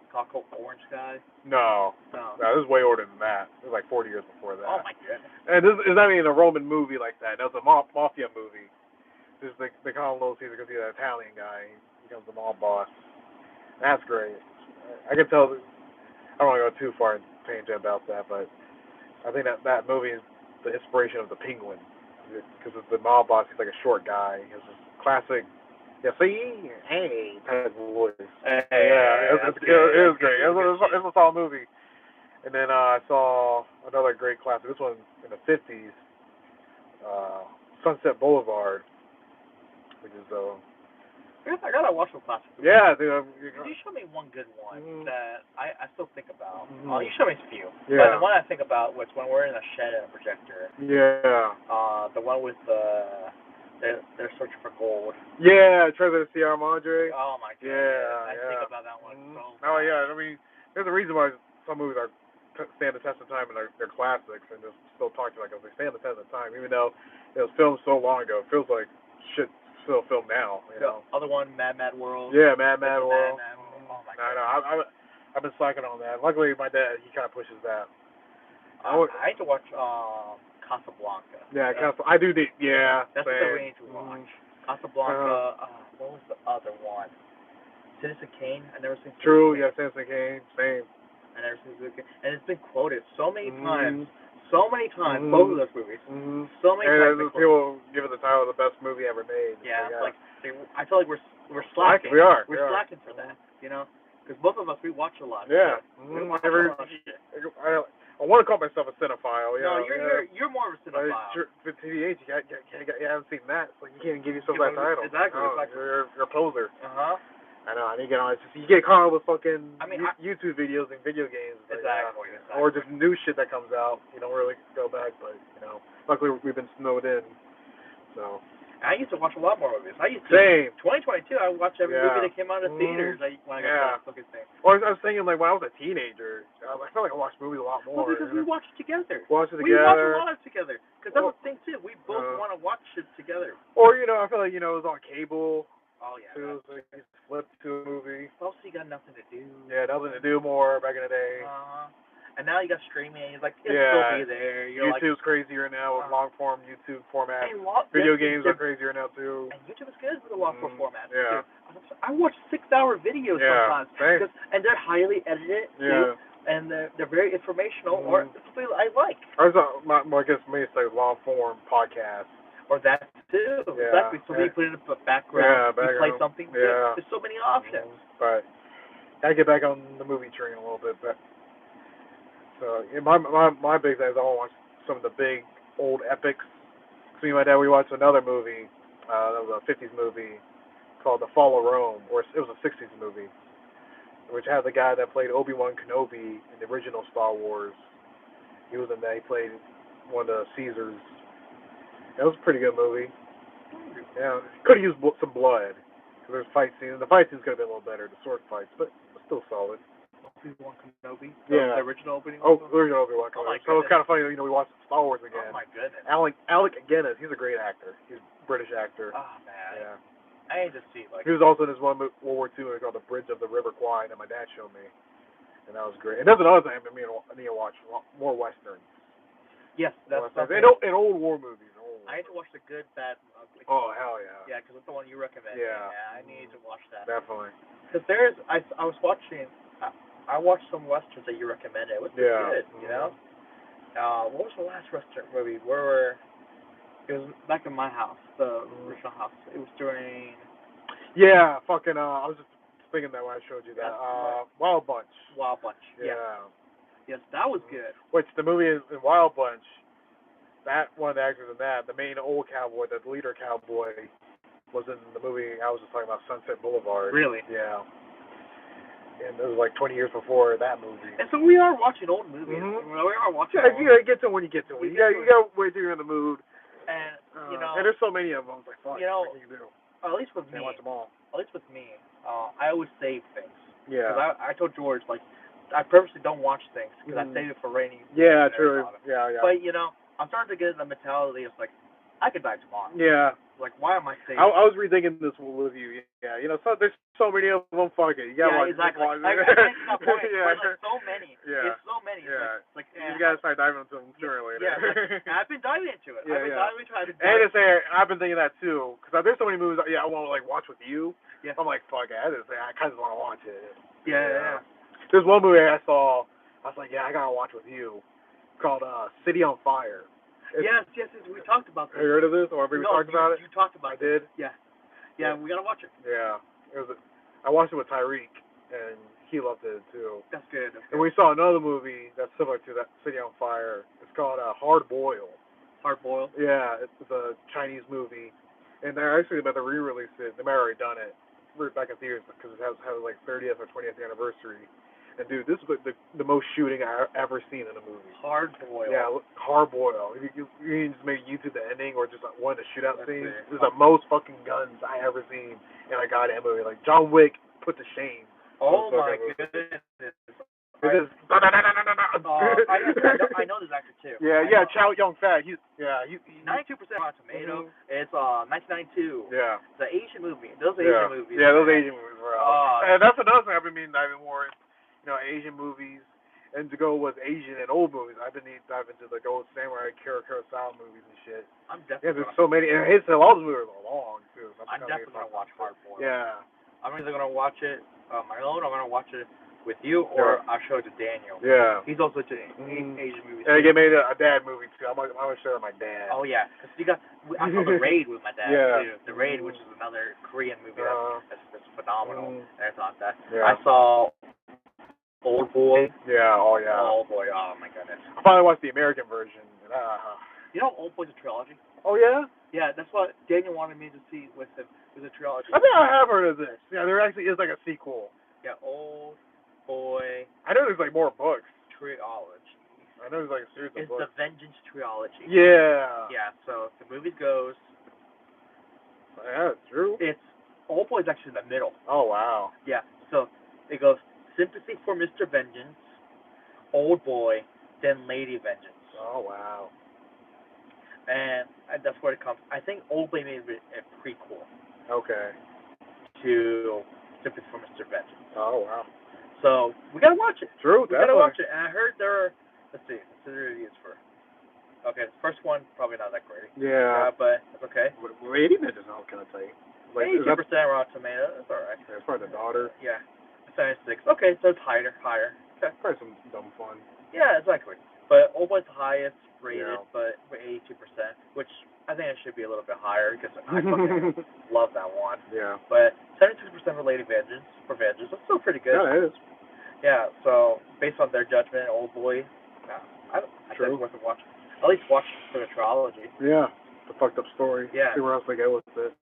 Taco Orange guy? No, this is way older than that. It was like 40 years before that. Oh my goodness. And this is not even a Roman movie like that. That was a mafia movie. Just they call him Little Caesar because he's an Italian guy. He becomes the mob boss. That's great. I can tell. I don't want to go too far in tangent about that, but I think that movie is the inspiration of The Penguin, because the mob boss. He's like a short guy. He has this classic. Yeah, see, hey, type of voice. It was great. It was a solid movie. And then I saw another great classic. This one in the 50s, Sunset Boulevard, which is I gotta watch the classic. Yeah, dude. You showed me one good one that I still think about. You showed me a few. Yeah. But the one I think about was when we're in a shed and a projector. Yeah. The one with they're searching for gold. Yeah, Treasure of Sierra Madre. Oh my god. Yeah. I think about that one so much. Oh yeah, I mean, there's a reason why some movies stand the test of time and they're classics and just still talk to you like they stand the test of time, even though it was filmed so long ago. It feels like shit still filmed now. You know. Other one, Mad World. Yeah, Mad World. Oh my god. No, I've been slacking on that. Luckily, my dad he kind of pushes that. I had to watch Casablanca. Yeah, I do need. Yeah, that's what we need to watch. Casablanca. What was the other one? Citizen Kane. I never seen. True. Yeah, Citizen Kane. Same. I never seen Citizen Kane, and it's been quoted so many times. So many times, both of those movies. So many times. And people give it the title of the best movie ever made. Yeah, like I feel like we're slacking. We are. We're slacking for that, you know, because both of us we watch a lot. Yeah. We watch a lot of shit. I want to call myself a cinephile. No, you're more of a cinephile. For TVH, you haven't seen that, so you can't give yourself that title. Exactly. No, you're a poser. I know. I need to get on. It's just, you get caught up with fucking YouTube videos and video games. Exactly. Or just new shit that comes out. You don't really go back, but luckily we've been snowed in. So. I used to watch a lot more movies. Same. 2022, I watched every movie that came out of theaters. When I got that fucking thing. Or I was thinking, like, when I was a teenager, I felt like I watched movies a lot more. Well, because we watched it together. We watch a lot of it together. Because that's the thing, too. We both want to watch it together. Or, I feel like, it was on cable. Oh, yeah. Too, so you just flip to a movie. Also, you got nothing to do. Yeah, nothing to do more back in the day. And now you got streaming, and it'll still be there. YouTube's crazier now with long-form YouTube format. Video games are crazier now, too. And YouTube is good with the long-form format, too. I watch 6-hour videos sometimes. Same. And they're highly edited, too. And they're very informational, or it's something I like. I guess maybe it's like long-form podcast. Or that too. Yeah. Exactly. So we put it in a background. Yeah, you play something. Yeah. There's so many options. But I get back on the movie train a little bit, but so my big thing is I want to watch some of the big old epics. So me and my dad, we watched another movie. That was a '50s movie called The Fall of Rome, or it was a '60s movie, which had the guy that played Obi-Wan Kenobi in the original Star Wars. He was in that. He played one of the Caesars. It was a pretty good movie. Yeah, could have used some blood. Cause there's fight scenes. The fight scenes could have been a little better, the sword fights, but still solid. Obi-Wan Kenobi? Yeah. The original Obi-Wan Kenobi? Oh, original Obi-Wan Kenobi. Oh my so it's kind of funny, we watched Star Wars again. Oh my goodness. Alec Guinness, he's a great actor. He's a British actor. Oh man. Yeah. I need to see He was also in this one World War II movie called The Bridge of the River Kwai that my dad showed me, and that was great. And that's another thing I need to watch more westerns. Yes, that's something. In old war movies. I need to watch The Good, Bad, and Ugly. Oh hell yeah. Yeah, because that's the one you recommend. Yeah. Yeah, I need to watch that. Definitely. Because I was watching. I watched some westerns that you recommended. It was pretty good, you know. What was the last western movie? It was back in my house, the original house. It was during. Yeah, fucking. I was just thinking that when I showed you that. Wild Bunch. Wild Bunch. Yeah. Yes, that was good. Which the movie in Wild Bunch, that one of the actors in that, the main old cowboy, the leader cowboy, was in the movie I was just talking about, Sunset Boulevard. Really? Yeah. And it was like 20 years before that movie. And so we are watching old movies. Mm-hmm. We are watching. Yeah, you gotta get to them when you get to them. You gotta wait till you're in the mood. And and there's so many of them. It's like, fuck, what can you do? At least with me. Can't watch them all. At least with me, I always save things. Yeah. Because I told George, like, I purposely don't watch things because I save it for rainy. Yeah, true. Yeah. But I'm starting to get in the mentality of like, I could die tomorrow. Yeah. Like, why am I saving? I was rethinking this with you. Yeah, there's so many of them. Fuck it, you gotta watch. Exactly. Watch I think my point. Yeah. Like, so many. Yeah. It's so many. Yeah. Like you gotta start diving into them sooner or later. Yeah. Like, I've been diving into it. I've been thinking that too, because there's so many movies. I want to like watch with you. Yeah. I'm like, fuck it. I kind of want to watch it. Yeah. There's one movie I saw. I was like, yeah, I gotta watch with you. Called City on Fire. Yes, we talked about this. Have you heard of this? Or have we talked about it? You talked about it. I did? Yeah, we gotta watch it. Yeah. I watched it with Tyreek, and he loved it too. That's good. And we saw another movie that's similar to that, City on Fire. It's called Hard Boiled. Hard Boiled? Yeah, it's a Chinese movie. And they're actually about to re-release it. They might have already done it back in theaters because it has like 30th or 20th anniversary. And dude, this is the most shooting I've ever seen in a movie. Hard Boiled. Yeah, Hard Boiled. You can just maybe YouTube the ending or just like one of the shootout scenes. This is the most fucking guns I ever seen in a goddamn movie. Like John Wick put to shame. Oh my goodness. I know this actor too. Yeah, Chow Yun-fat. He's 92% Rotten Tomato. It's 1992. Yeah. It's an Asian movie. Those Asian movies. Yeah, those Asian movies were out. And that's another thing I've been meaning to dive in more. Asian movies, and to go with Asian and old movies. I've been diving into the old samurai Kurosawa movies and shit. I'm definitely. There's so many. And a lot of those movies are long too. So I'm definitely gonna watch Hard Boiled. Yeah. I'm either gonna watch it on my own, or I'm gonna watch it with you, or I'll show it to Daniel. Yeah. He's also into Asian movies. And they made a dad movie too. I'm gonna show it to my dad. Oh yeah, because I saw The Raid with my dad too. The Raid, which is another Korean movie that's phenomenal. And I thought that. Yeah. I saw Old Boy. Yeah. Oh yeah. Old Boy. Oh my goodness. I finally watched the American version. You know, Old Boy's a trilogy. Oh yeah. Yeah, that's what Daniel wanted me to see with him. It was a trilogy. I think I have heard of this. Yeah, there actually is like a sequel. Yeah, Old Boy. I know there's like more books. Trilogy. I know there's like a series of books. It's the Vengeance trilogy. Yeah. Yeah. So the movie goes. Yeah, it's true. Old Boy's actually in the middle. Oh wow. Yeah. So it goes Sympathy for Mr. Vengeance, Old Boy, then Lady Vengeance. Oh wow. And that's where it comes. I think Old Boy made a prequel. Okay. To Sympathy for Mr. Vengeance. Oh wow. So we gotta watch it. True. We gotta watch it. And I heard there are. Let's see the reviews for. Okay, the first one probably not that great. Yeah. But it's okay. Lady Vengeance, how can I tell you? Like 82% Rotten Tomato. That's all right. It's probably the daughter. Yeah. 76. Okay, so it's higher. Okay. Probably some dumb fun. Yeah, exactly. But Old Boy's the highest rated, but 82%, which I think it should be a little bit higher because I fucking love that one. Yeah. But 76% for Vengeance. That's still pretty good. Yeah, it is. Yeah. So based on their judgment, Old Boy, I think it's worth a watch. At least watch for the trilogy. Yeah. The fucked up story. Yeah. See where else they go with it.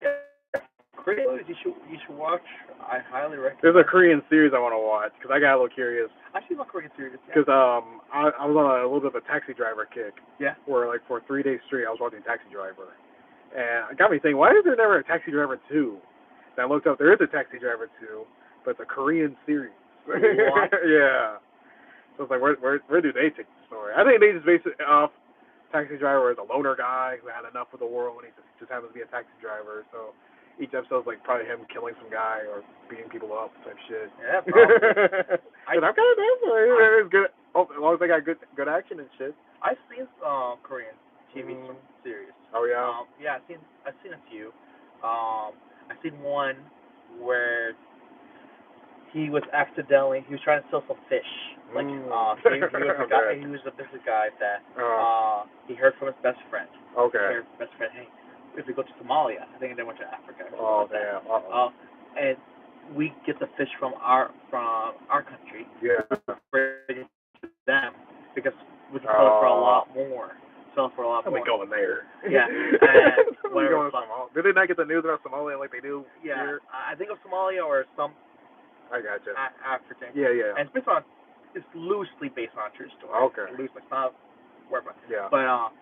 Yeah. Korean movies you should watch. I highly recommend. There's a Korean series I want to watch because I got a little curious. I see what Korean series. Because I was on a little bit of a Taxi Driver kick. Yeah. Where like for 3 days straight I was watching Taxi Driver, and it got me thinking, why is there never a Taxi Driver 2? And I looked up, there is a Taxi Driver 2, but it's a Korean series. What? Yeah. So it's like, where do they take the story? I think they just base it off Taxi Driver as a loner guy who had enough of the world and he just happens to be a taxi driver. So each episode's like probably him killing some guy or beating people up type shit. Yeah, probably. I'm kind of down for it. It's good. Oh, as long as they got good action and shit. I've seen Korean TV series. Oh yeah. Yeah, I've seen a few. I've seen one where he was trying to steal some fish. Like he was a business guy that he heard from his best friend. Okay. He heard from his best friend, hey, if we go to Somalia, I think they went to Africa. Oh damn. And we get the fish from our country. Yeah. Bring it to them because we can sell it for a lot more. I'm going there. Yeah. And whatever. Did they not get the news about Somalia like they do here? I think of Somalia or some. I gotcha. African. Yeah, yeah. And it's loosely based on a true story. Okay. Loosely, it's not where. Yeah. But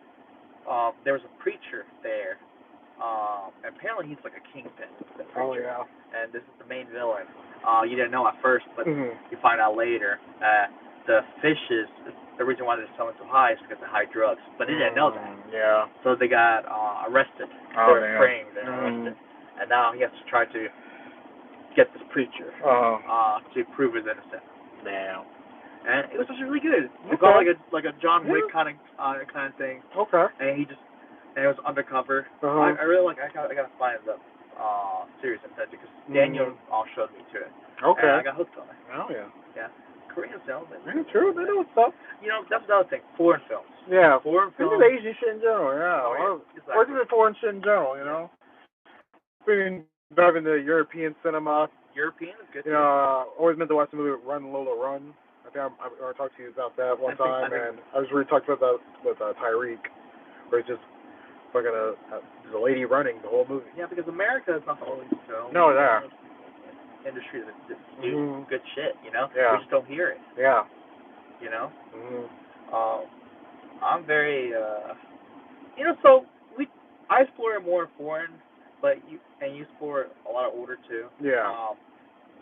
there was a preacher there. Apparently he's like a kingpin. Oh yeah. And this is the main villain. You didn't know at first, but you find out later. The fishes, the reason why they're selling so high is because of high drugs. But they didn't know that. Yeah. So they got arrested. They were framed and arrested. And now he has to try to get this preacher to prove his innocence. Damn. And it was just really good. It felt like a John Wick kind of thing. Okay. And it was undercover. I really like. I gotta find the series instead because Daniel showed me to it. Okay. And I got hooked on it. Oh yeah. Yeah. Korean films. Yeah, true. They know what's up. You know, that's another thing. Foreign films. Yeah. Foreign films. This is Asian shit in general. Yeah. Exactly. Or just foreign shit in general. You know. Being driving to European cinema. European is good. You know, always meant to watch the movie Run Lola Run. I think I talked to you about that one time, and I was really talking about that with Tyreek, where it's just fucking there's a lady running the whole movie. Yeah, because America is not the only film. No, yeah. Industry that do good shit, you know. Yeah. We just don't hear it. Yeah. You know. I'm very, you know. So I explore more foreign, but you explore a lot of older too. Yeah.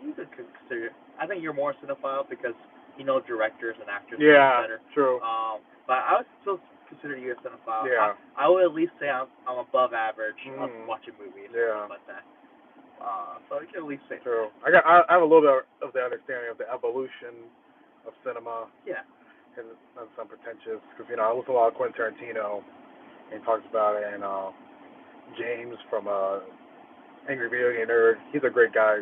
You could consider. I think you're more cinephile because you know directors and actors. Yeah. Better. True. But I would still consider you a cinephile. Yeah. I would at least say I'm above average of watching movies. Yeah. Like that. So I can at least say. True. I have a little bit of the understanding of the evolution of cinema. Yeah. And not some pretentious, because you know I listen to a lot of Quentin Tarantino, and he talks about it, and James from Angry Video Game Nerd, he's a great guy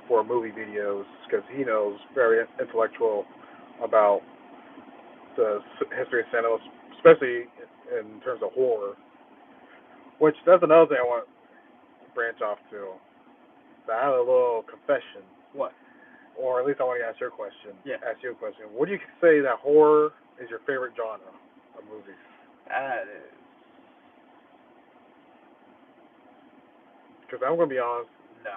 for movie videos because he knows very intellectual about the history of cinema, especially in terms of horror. Which that's another thing I want to branch off to. So I have a little confession. What? Or at least I want to ask you a question. Yeah. Ask you a question. Would you say that horror is your favorite genre of movies? That is. Because I'm going to be honest.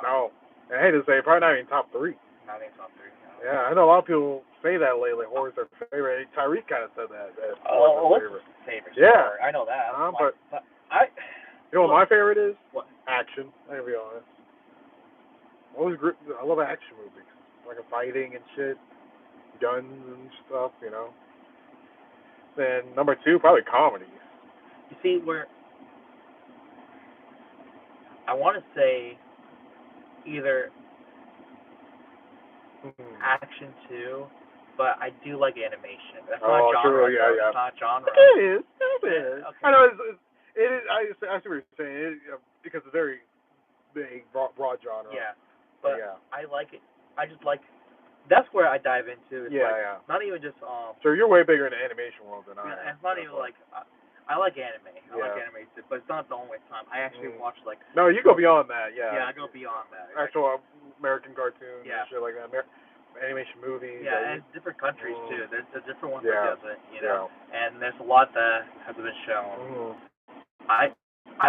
No. And I hate to say it, probably not even top 3. Not even top 3. No. Yeah, I know a lot of people say that lately. Horror's their favorite. Tyreek kind of said that. What's his favorite? Yeah. I know that. But you know what my favorite is? What? Action. I'm going to be honest. I love action movies. Like fighting and shit. Guns and stuff, you know. Then number 2, probably comedies. You see where I want to say either action too, but I do like animation. That's not genre. True, yeah. It's not genre. It is. Okay. I know it is. I see what you're saying. Because it's a very big, broad genre. Yeah, but I like it. I just like. That's where I dive into. It's Not even just. So you're way bigger in the animation world than I am. It's not even like. I like anime. I like anime too, but it's not the only time. I actually watch like. No, you go beyond that. Yeah. Yeah, I go beyond that. Actual American cartoons and shit like that. Animation movies. Yeah, and different countries too. There's different ones Yeah. that does it, you know. Yeah. And there's a lot that has been shown. I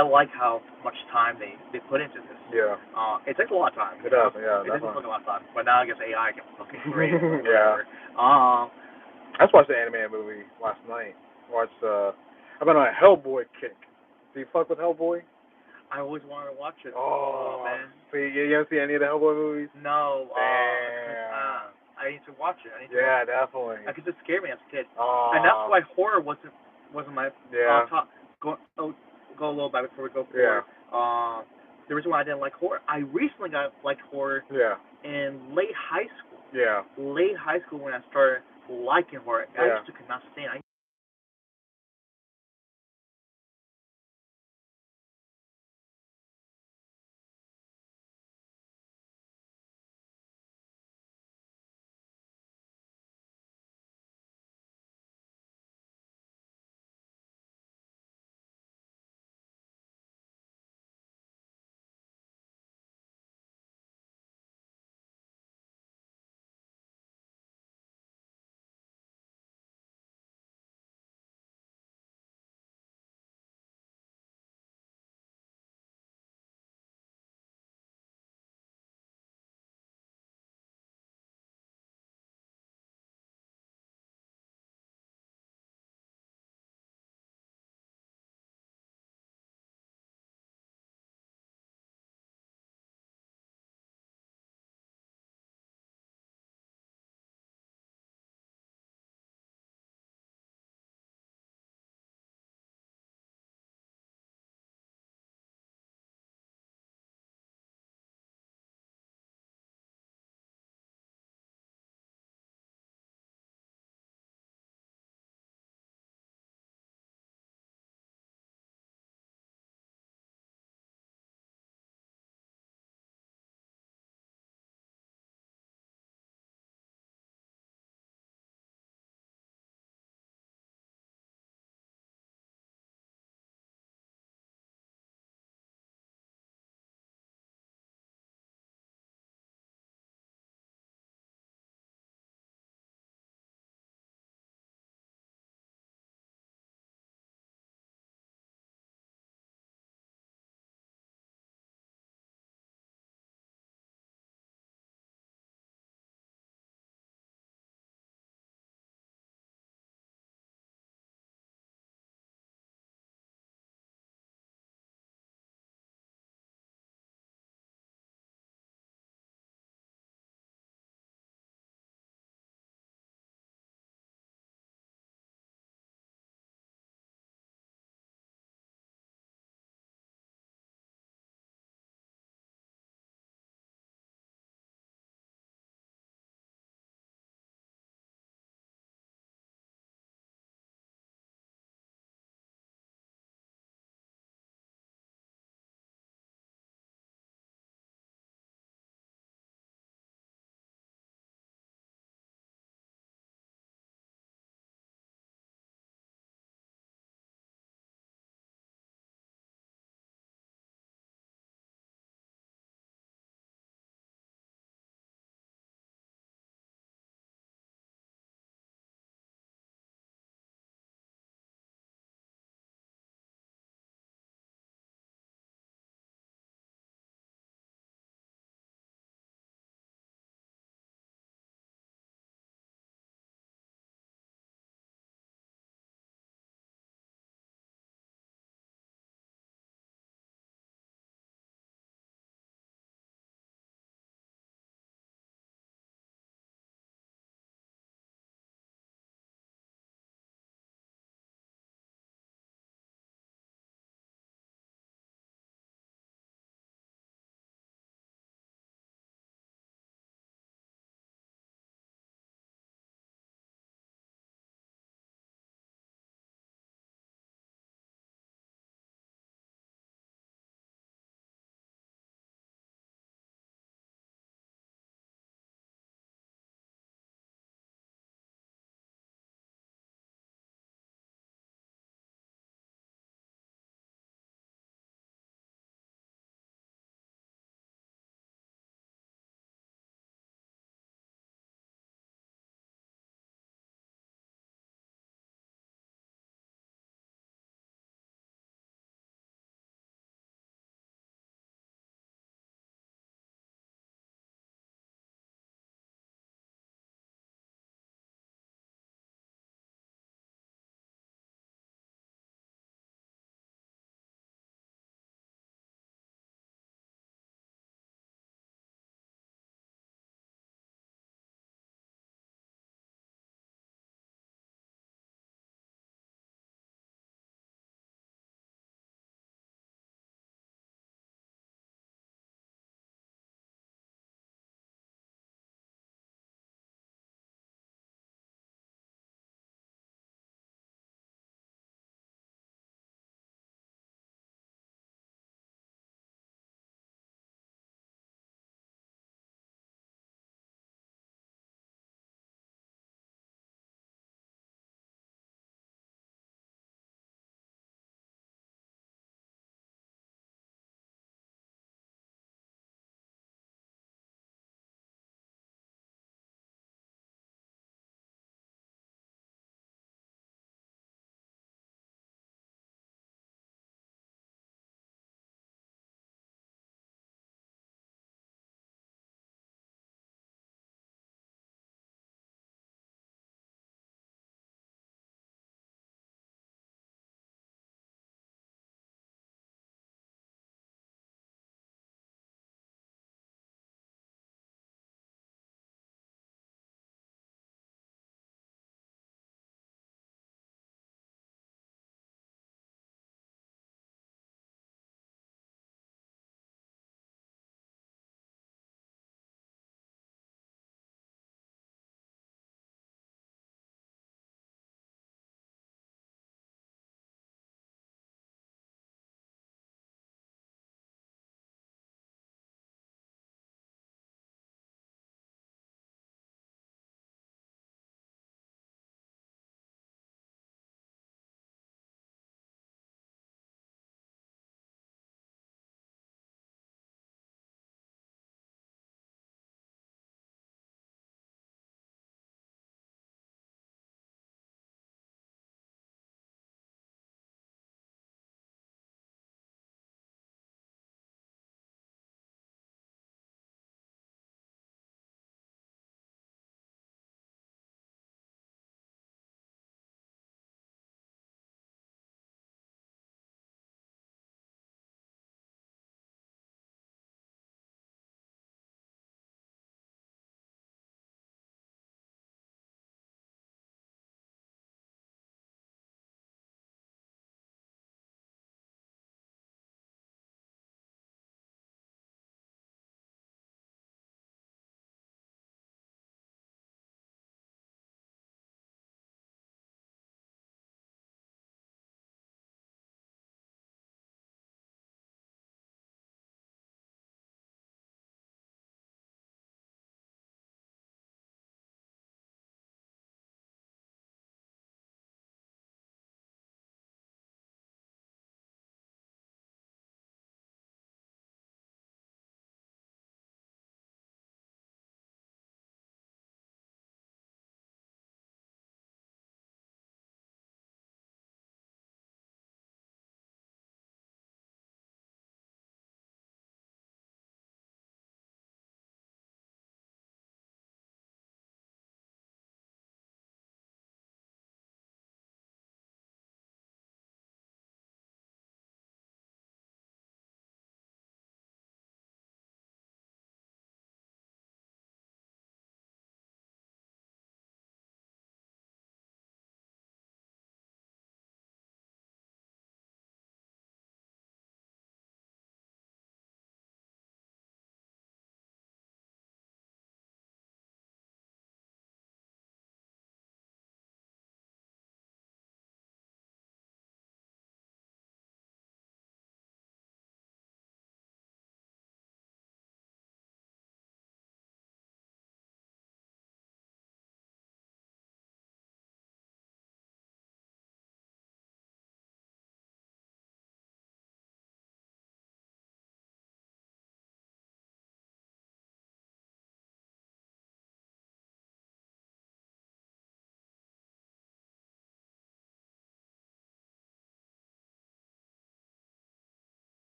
like how much time they put into this. Yeah. It takes a lot of time. It does. Yeah. It doesn't take a lot of time. But now I guess AI can fucking create it. Yeah. I just watched the animated movie last night. I've been on a Hellboy kick. Do you fuck with Hellboy? I always wanted to watch it. Oh, man. So you haven't seen any of the Hellboy movies? No. Damn. I need to watch it. Definitely. Because it scared me as a kid. Oh. And that's why horror wasn't my top. Go a little bit before we go forward. Yeah. The reason why I didn't like horror, I recently got liked horror. Yeah. In late high school. Yeah. Late high school when I started liking horror. I used to could not stand. I